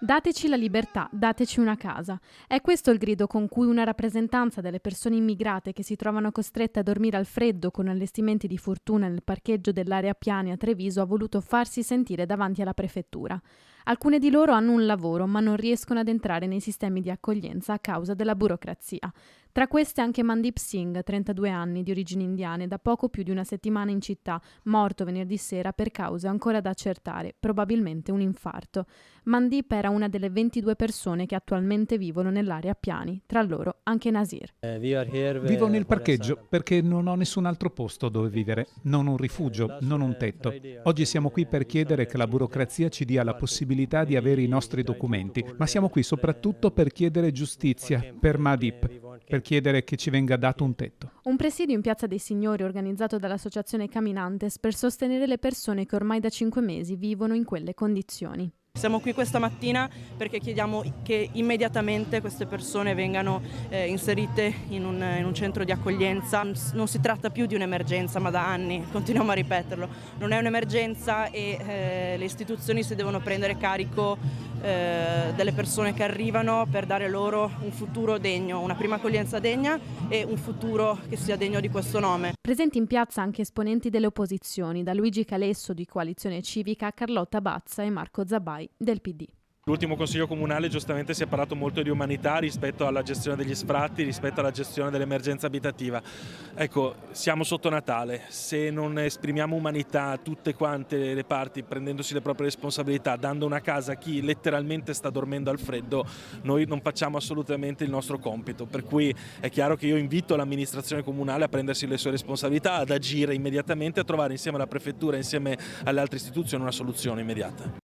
Dateci la libertà, dateci una casa. È questo il grido con cui una rappresentanza delle persone immigrate che si trovano costrette a dormire al freddo con allestimenti di fortuna nel parcheggio dell'area Piani a Treviso ha voluto farsi sentire davanti alla prefettura. Alcune di loro hanno un lavoro ma non riescono ad entrare nei sistemi di accoglienza a causa della burocrazia. Tra queste anche Mandeep Singh, 32 anni, di origini indiane, da poco più di una settimana in città, morto venerdì sera per cause ancora da accertare, probabilmente un infarto. Mandeep era una delle 22 persone che attualmente vivono nell'area Piani, tra loro anche Nasir. Vivo nel parcheggio perché non ho nessun altro posto dove vivere, non un rifugio, non un tetto. Oggi siamo qui per chiedere che la burocrazia ci dia la possibilità di avere i nostri documenti, ma siamo qui soprattutto per chiedere giustizia per Mandeep, per chiedere che ci venga dato un tetto. Un presidio in Piazza dei Signori organizzato dall'associazione Caminantes per sostenere le persone che ormai da 5 mesi vivono in quelle condizioni. Siamo qui questa mattina perché chiediamo che immediatamente queste persone vengano inserite in un centro di accoglienza. Non si tratta più di un'emergenza, ma da anni continuiamo a ripeterlo. Non è un'emergenza e le istituzioni si devono prendere carico delle persone che arrivano per dare loro un futuro degno, una prima accoglienza degna e un futuro che sia degno di questo nome. Presenti in piazza anche esponenti delle opposizioni, da Luigi Calesso di Coalizione Civica a Carlotta Bazza e Marco Zabai del PD. L'ultimo Consiglio Comunale giustamente si è parlato molto di umanità rispetto alla gestione degli sfratti, rispetto alla gestione dell'emergenza abitativa. Ecco, siamo sotto Natale, se non esprimiamo umanità a tutte quante le parti, prendendosi le proprie responsabilità, dando una casa a chi letteralmente sta dormendo al freddo, noi non facciamo assolutamente il nostro compito. Per cui è chiaro che io invito l'amministrazione comunale a prendersi le sue responsabilità, ad agire immediatamente, a trovare insieme alla prefettura, insieme alle altre istituzioni una soluzione immediata.